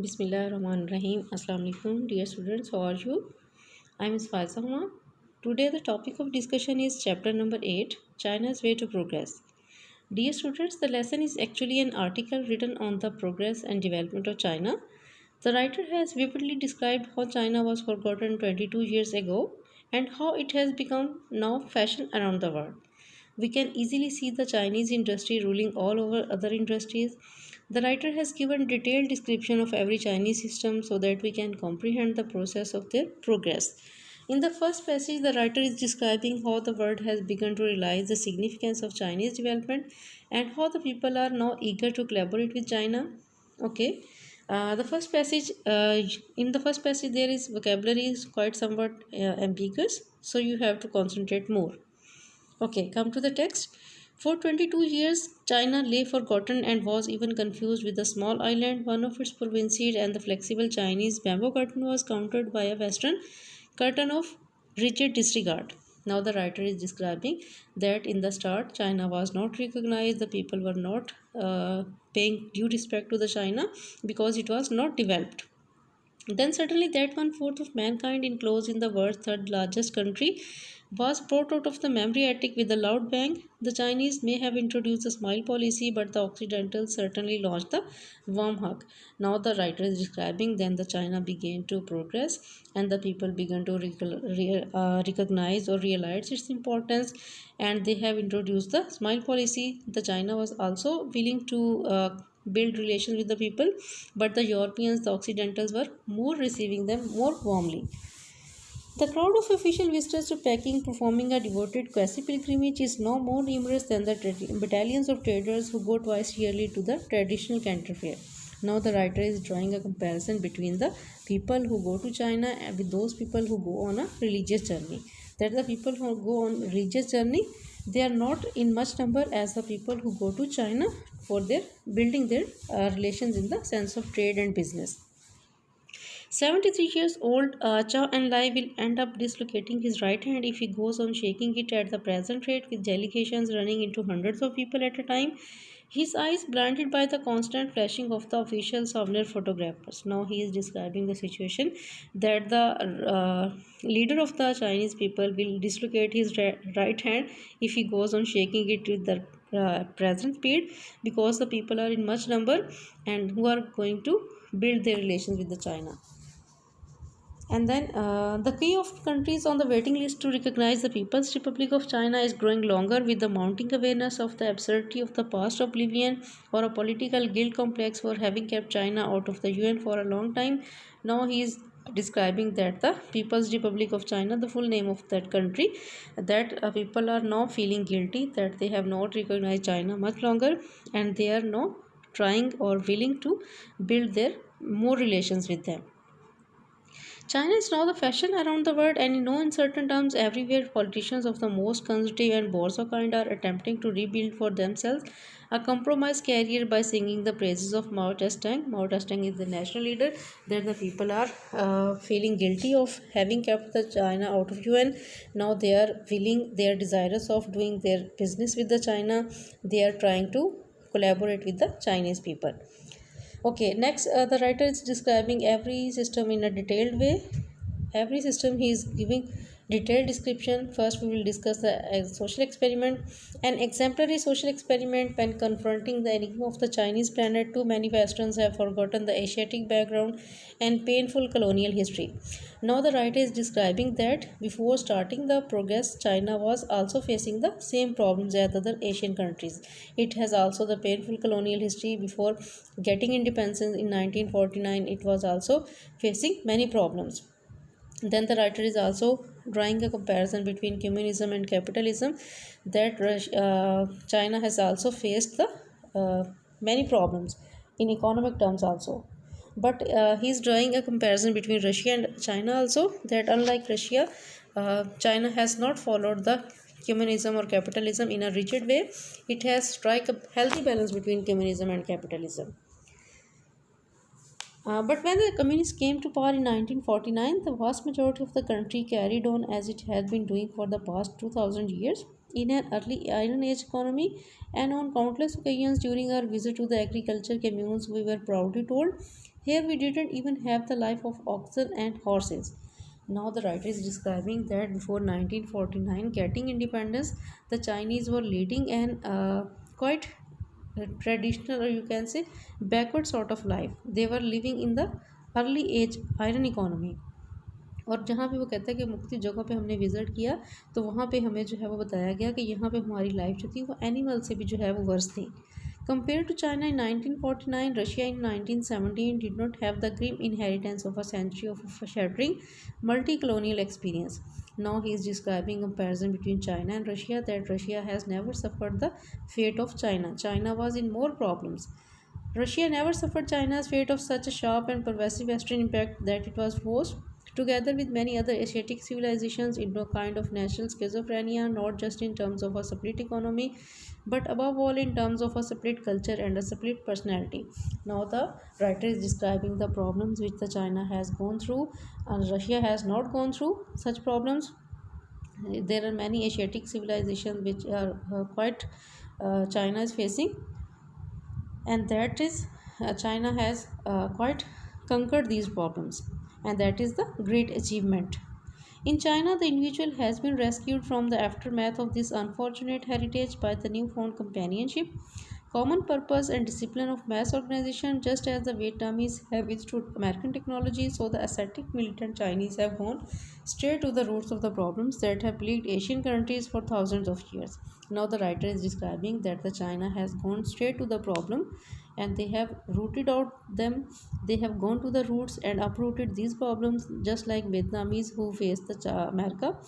Bismillahirrahmanirrahim. Assalamu alaikum, dear students. How are you? I am Ms. Faiza Huma. Today, the topic of discussion is chapter number 8, China's Way to Progress. Dear students, the lesson is actually an article written on the progress and development of China. The writer has vividly described how China was forgotten 22 years ago and how it has become now fashion around the world. We can easily see the Chinese industry ruling all over other industries. The writer has given detailed description of every Chinese system so that we can comprehend the process of their progress. In the first passage, the writer is describing how the world has begun to realize the significance of Chinese development and how the people are now eager to collaborate with China. Okay. The first passage, in the first passage, there is vocabulary is quite somewhat ambiguous, so you have to concentrate more. Okay, come to the text. For 22 years, China lay forgotten and was even confused with a small island, one of its provinces, and the flexible Chinese bamboo curtain was countered by a Western curtain of rigid disregard. Now, the writer is describing that in the start, China was not recognized, the people were not paying due respect to the China because it was not developed. Then suddenly that one fourth of mankind enclosed in the world's third largest country was brought out of the memory attic with a loud bang. The Chinese may have introduced the smile policy, but the Occidentals certainly launched the warm hug. Now the writer is describing then the China began to progress and the people began to recognize or realize its importance, and they have introduced the smile policy. The China was also willing to build relations with the people, but the Europeans, the Occidentals, were more receiving them more warmly. The crowd of official visitors to Peking performing a devoted quasi pilgrimage is no more numerous than the battalions of traders who go twice yearly to the traditional Canton Fair. Now, the writer is drawing a comparison between the people who go to China and with those people who go on a religious journey. That the people who go on religious journey, they are not in much number as the people who go to China for their building their relations in the sense of trade and business. 73 years old Chow En-lai will end up dislocating his right hand if he goes on shaking it at the present rate, with delegations running into hundreds of people at a time. His eyes blinded by the constant flashing of the official souvenir photographers. Now he is describing the situation that the leader of the Chinese people will dislocate his right hand if he goes on shaking it with the present speed, because the people are in much number and who are going to build their relations with the China. And then the queue of countries on the waiting list to recognize the People's Republic of China is growing longer, with the mounting awareness of the absurdity of the past oblivion or a political guilt complex for having kept China out of the UN for a long time. Now he is describing that the People's Republic of China, the full name of that country, that people are now feeling guilty that they have not recognized China much longer, and they are now trying or willing to build their more relations with them. China is now the fashion around the world, and in no uncertain terms, everywhere politicians of the most conservative and bourgeois kind are attempting to rebuild for themselves a compromise career by singing the praises of Mao Zedong. Mao Zedong is the national leader that the people are feeling guilty of having kept the China out of UN. Now they are willing, they are desirous of doing their business with the China. They are trying to collaborate with the Chinese people. Okay, next, the writer is describing every system in a detailed way. Every system he is giving detailed description. First, we will discuss the social experiment. An exemplary social experiment when confronting the enigma of the Chinese planet. Too many Westerns have forgotten the Asiatic background and painful colonial history. Now, the writer is describing that before starting the progress, China was also facing the same problems as other Asian countries. It has also the painful colonial history. Before getting independence in 1949, it was also facing many problems. Then the writer is also drawing a comparison between communism and capitalism, that China has also faced the many problems in economic terms also. But he is drawing a comparison between Russia and China also, that unlike Russia, China has not followed the communism or capitalism in a rigid way. It has strike a healthy balance between communism and capitalism. But when the communists came to power in 1949, the vast majority of the country carried on as it had been doing for the past 2000 years in an early Iron Age economy. And on countless occasions during our visit to the agriculture communes, we were proudly told Here we didn't even have the life of oxen and horses. Now the writer is describing that before 1949 getting independence, the Chinese were leading an quite traditional, or you can say backward sort of life. They were living in the early age iron economy. और जहाँ पे वो कहता है कि मुख्तलिफ जगहों पे हमने विज़िट किया, तो वहाँ पे हमें जो है वो बताया गया कि यहाँ पे हमारी लाइफ जो थी वो एनिमल से भी जो है वो वर्स थी. Compared to China in 1949, Russia in 1917 did not have the grim inheritance of a century of shattering multi-colonial experience. Now he is describing a comparison between China and Russia, that Russia has never suffered the fate of China. China was in more problems. Russia never suffered China's fate of such a sharp and pervasive Western impact that it was forced, together with many other Asiatic civilizations, into a kind of national schizophrenia, not just in terms of a split economy, but above all in terms of a split culture and a split personality. Now, the writer is describing the problems which the China has gone through, and Russia has not gone through such problems. There are many Asiatic civilizations which are quite China is facing, and that is China has quite conquered these problems, and that is the great achievement. In China, the individual has been rescued from the aftermath of this unfortunate heritage by the newfound companionship, common purpose, and discipline of mass organization. Just as the Vietnamese have withstood American technology, so the ascetic militant Chinese have gone straight to the roots of the problems that have plagued Asian countries for thousands of years. Now the writer is describing that the China has gone straight to the problem, and they have rooted out them. They have gone to the roots and uprooted these problems, just like Vietnamese who faced the America.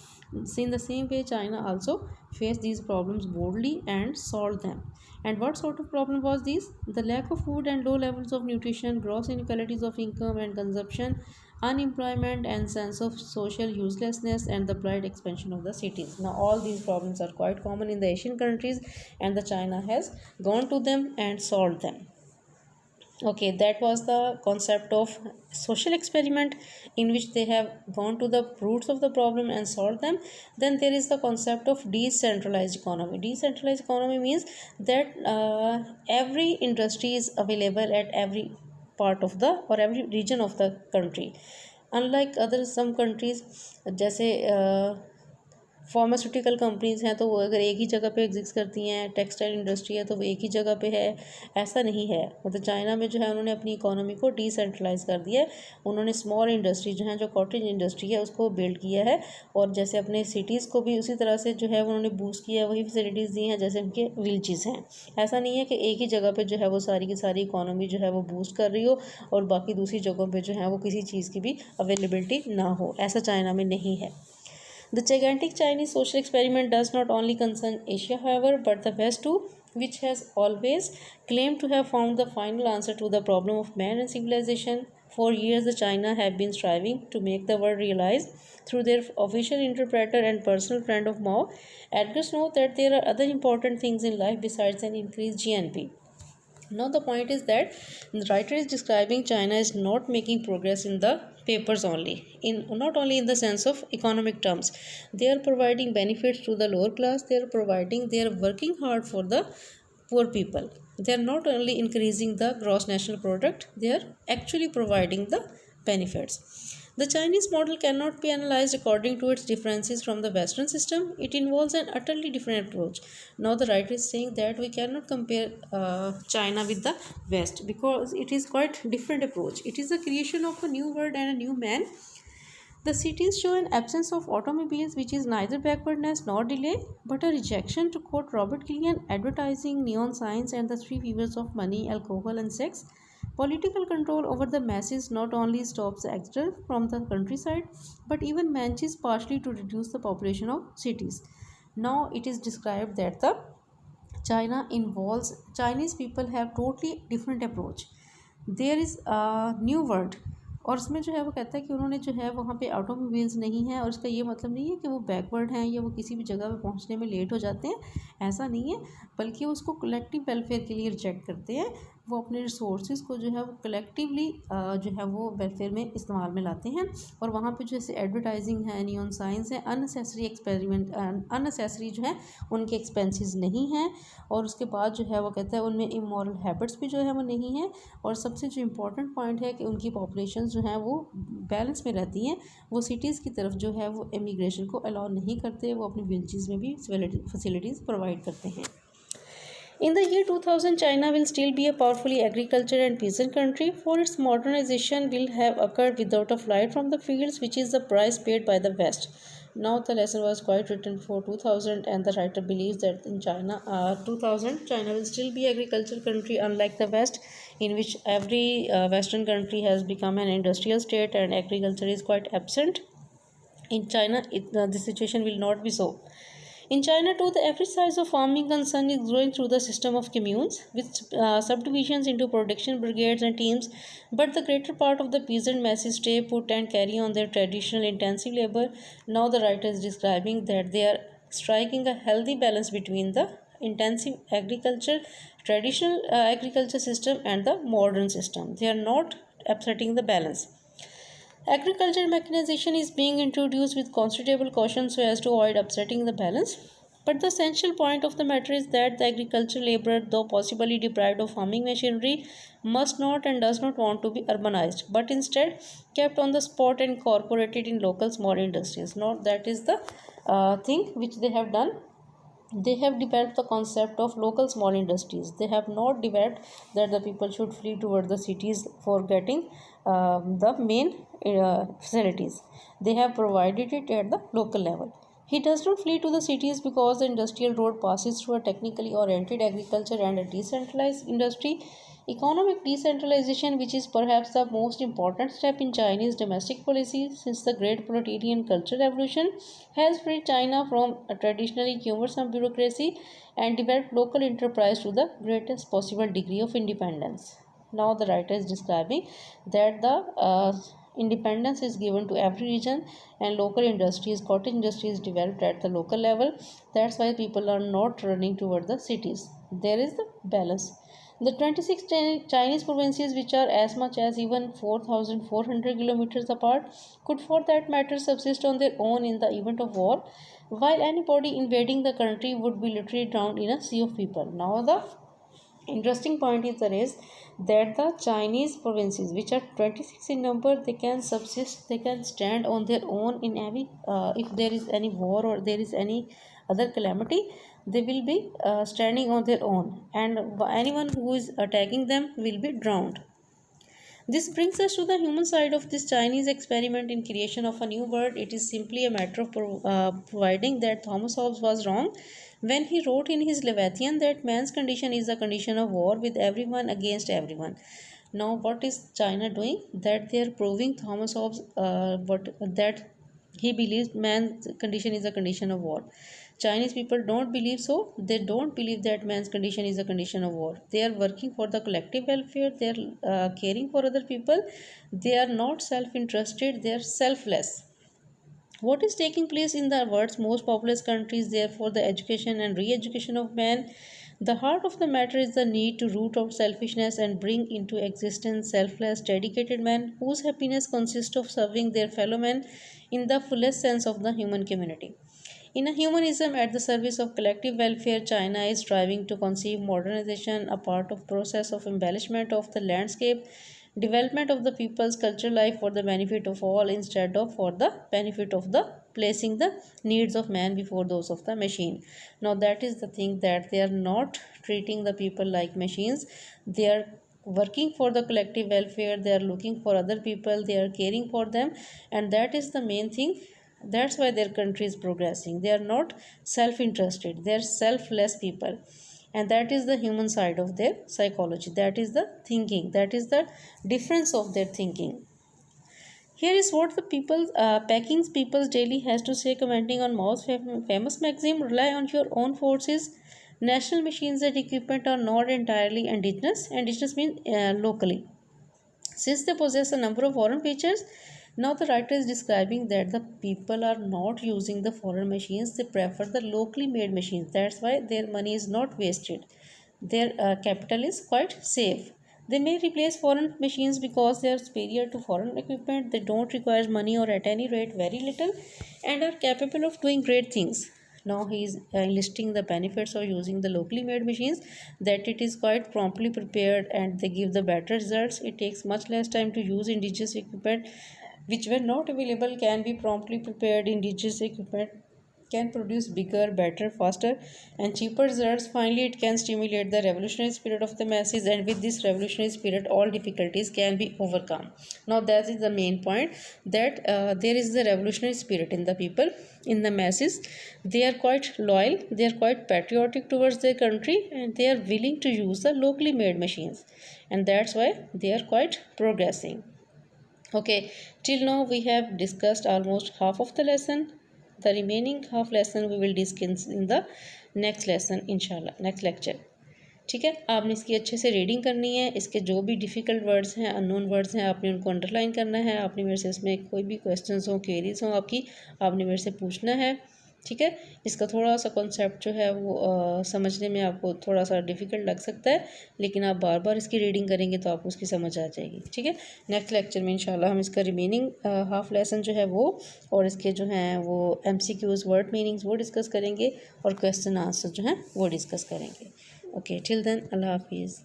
In the same way, China also faced these problems boldly and solved them. And what sort of problem was this? The lack of food and low levels of nutrition, gross inequalities of income and consumption, unemployment and sense of social uselessness, and the blind expansion of the cities. Now all these problems are quite common in the Asian countries, and the China has gone to them and solved them. Okay, that was the concept of social experiment, in which they have gone to the roots of the problem and solved them. Then there is the concept of decentralized economy. Decentralized economy means that every industry is available at every part of the or every region of the country. Unlike other some countries, जैसे pharmaceutical companies हैं तो वो अगर एक ही जगह पे exist करती हैं, टेक्सटाइल इंडस्ट्री है तो वो एक ही जगह पे है, ऐसा नहीं है. मतलब चाइना में जो है उन्होंने अपनी इकोनॉमी को डिसेंट्रलाइज कर दिया है. उन्होंने स्मॉल इंडस्ट्री जो है, जो कॉटेज इंडस्ट्री है, उसको बिल्ड किया है, और जैसे अपने सिटीज़ को भी उसी तरह से जो है उन्होंने बूस्ट किया है, वही फैसिलिटीज़ दी हैं जैसे उनके विलेजेस हैं. ऐसा नहीं है कि एक ही जगह पर जो है वो सारी की सारी इकोनॉमी जो है वो बूस्ट कर रही हो और बाकी दूसरी जगहों पर जो है वो किसी चीज़ की भी अवेलेबिलिटी ना हो. ऐसा चाइना में नहीं है. The gigantic Chinese social experiment does not only concern Asia, however, but the West too, which has always claimed to have found the final answer to the problem of man and civilization. For years, the China have been striving to make the world realize, through their official interpreter and personal friend of Mao, Edgar Snow, that there are other important things in life besides an increased GNP. Now the point is that the writer is describing China is not making progress in the papers only, in not only in the sense of economic terms. They are providing benefits to the lower class. They are working hard for the poor people. They are not only increasing the gross national product, they are actually providing the benefits. The Chinese model cannot be analyzed according to its differences from the Western system. It involves an utterly different approach. Now, the writer is saying that we cannot compare China with the West, because it is quite different approach. It is the creation of a new world and a new man. The cities show an absence of automobiles, which is neither backwardness nor delay, but a rejection, to quote Robert Killian, advertising, neon signs, and the three fevers of money, alcohol, and sex. Political control over the masses not only stops the exodus from the countryside, but even manages partially to reduce the population of cities. Now it is described that the China involves Chinese people have totally different approach. There is a new world, और उसमें जो है वो कहता है कि उन्होंने जो है वहाँ पे ऑटोमोबाइल्स नहीं है, और इसका ये मतलब नहीं है कि वो बैकवर्ड हैं या वो किसी भी जगह पे पहुँचने में लेट हो जाते हैं, ऐसा नहीं है, बल्कि वो उसको कलेक्टिव वेलफेयर के लिए रिजेक्ट करते हैं. वो अपने रिसोर्सेज को जो है वो कलेक्टिवली जो है वो वेलफेयर में इस्तेमाल में लाते हैं। और वहाँ पे जैसे एडवर्टाइजिंग है, नियॉन साइंस है, अननेसेसरी एक्सपेरिमेंट, अननेसेसरी जो है उनके एक्सपेंसेस नहीं हैं। और उसके बाद जो है वो कहता है उनमें इमोरल हैबिट्स भी जो है वो नहीं है। और सबसे जो इम्पोर्टेंट पॉइंट है कि उनकी पॉपुलेशन जो है वो बैलेंस में रहती हैं। वो सिटीज़ की तरफ जो है वो इमिग्रेशन को अलाउ नहीं करते, वो अपनी विलेजेस में भी फैसिलिटीज़ प्रोवाइड करते हैं। In the year 2000, China will still be a powerfully agriculture and peasant country, for its modernization will have occurred without a flight from the fields, which is the price paid by the West. Now, the lesson was quite written for 2000, and the writer believes that in China, 2000, China will still be agricultural country, unlike the West, in which every Western country has become an industrial state and agriculture is quite absent. In China, the situation will not be so. In China too, the average size of farming concern is growing through the system of communes, with subdivisions into production brigades and teams. But the greater part of the peasant masses stay put and carry on their traditional intensive labor. Now the writer is describing that they are striking a healthy balance between the intensive agriculture, traditional agriculture system, and the modern system. They are not upsetting the balance. Agriculture mechanization is being introduced with considerable caution so as to avoid upsetting the balance. But the essential point of the matter is that the agricultural laborer, though possibly deprived of farming machinery, must not and does not want to be urbanized, but instead kept on the spot and incorporated in local small industries. Now, that is the thing which they have done. They have developed the concept of local small industries. They have not developed that the people should flee toward the cities for getting the main facilities. They have provided it at the local level. He does not flee to the cities because the industrial road passes through a technically oriented agriculture and a decentralized industry. Economic decentralization, which is perhaps the most important step in Chinese domestic policy since the Great Proletarian Cultural Revolution, has freed China from a traditionally cumbersome bureaucracy and developed local enterprise to the greatest possible degree of independence. Now, the writer is describing that the independence is given to every region and local industries, cottage industries developed at the local level. That's why people are not running toward the cities. There is the balance. The 26 Chinese provinces, which are as much as even 4,400 kilometers apart, could for that matter subsist on their own in the event of war, while anybody invading the country would be literally drowned in a sea of people. Now, the interesting point is there is that the Chinese provinces, which are 26 in number, they can subsist, they can stand on their own in any if there is any war or there is any other calamity, they will be standing on their own, and anyone who is attacking them will be drowned. This brings us to the human side of this Chinese experiment in creation of a new world. It is simply a matter of providing that Thomas Hobbes was wrong when he wrote in his Leviathan that man's condition is a condition of war with everyone against everyone. Now, what is China doing? That they are proving Thomas Hobbes that he believes man's condition is a condition of war. Chinese people don't believe so. They don't believe that man's condition is a condition of war. They are working for the collective welfare. They are caring for other people. They are not self-interested. They are selfless. What is taking place in the world's most populous countries, therefore, the education and re education of man? The heart of the matter is the need to root out selfishness and bring into existence selfless, dedicated men whose happiness consists of serving their fellow men in the fullest sense of the human community. In a humanism at the service of collective welfare, China is striving to conceive modernization a part of process of embellishment of the landscape, development of the people's cultural life for the benefit of all instead of for the benefit of the placing the needs of man before those of the machine. Now that is the thing, that they are not treating the people like machines. They are working for the collective welfare, they are looking for other people, they are caring for them, and that is the main thing. That's why their country is progressing. They are not self-interested, they are selfless people. And that is the human side of their psychology, that is the thinking, that is the difference of their thinking. Here is what the people Peking's People's Daily has to say, commenting on Mao's famous maxim, rely on your own forces. National machines and equipment are not entirely indigenous. Indigenous means locally, since they possess a number of foreign features. Now the writer is describing that the people are not using the foreign machines, they prefer the locally made machines. That's why their money is not wasted. their capital is quite safe. They may replace foreign machines because they are superior to foreign equipment. They don't require money or at any rate very little, and are capable of doing great things. Now he is listing the benefits of using the locally made machines, that it is quite promptly prepared and they give the better results. It takes much less time to use indigenous equipment which were not available, can be promptly prepared. Indigenous equipment can produce bigger, better, faster, and cheaper results. Finally, it can stimulate the revolutionary spirit of the masses, and with this revolutionary spirit, all difficulties can be overcome. Now, that is the main point, that there is the revolutionary spirit in the people, in the masses. They are quite loyal, they are quite patriotic towards their country, and they are willing to use the locally made machines, and that's why they are quite progressing. Okay, till now we have discussed almost half of the lesson. The remaining half lesson we will discuss in the next lesson इंशाल्लाह, next lecture. ठीक है, आपने इसकी अच्छे से reading करनी है. इसके जो भी डिफ़िकल्ट वर्ड्स हैं, अननोन वर्ड्स हैं, आपने उनको अंडरलाइन करना है. आपने मेरे से इसमें कोई भी क्वेश्चंस हो, क्वेरीज हो आपकी, आपने मेरे से पूछना है. ठीक है, इसका थोड़ा सा कॉन्सेप्ट जो है वो समझने में आपको थोड़ा सा डिफ़िकल्ट लग सकता है, लेकिन आप बार बार इसकी रीडिंग करेंगे तो आपको उसकी समझ आ जाएगी. ठीक है, नेक्स्ट लेक्चर में इंशाल्लाह हम इसका रिमेनिंग हाफ लेसन जो है वो, और इसके जो हैं वो MCQs, वर्ड मीनिंग्स, वो डिस्कस करेंगे, और क्वेश्चन आंसर जो हैं वो डिस्कस करेंगे. ओके, टिल देन अल्लाह हाफिज़.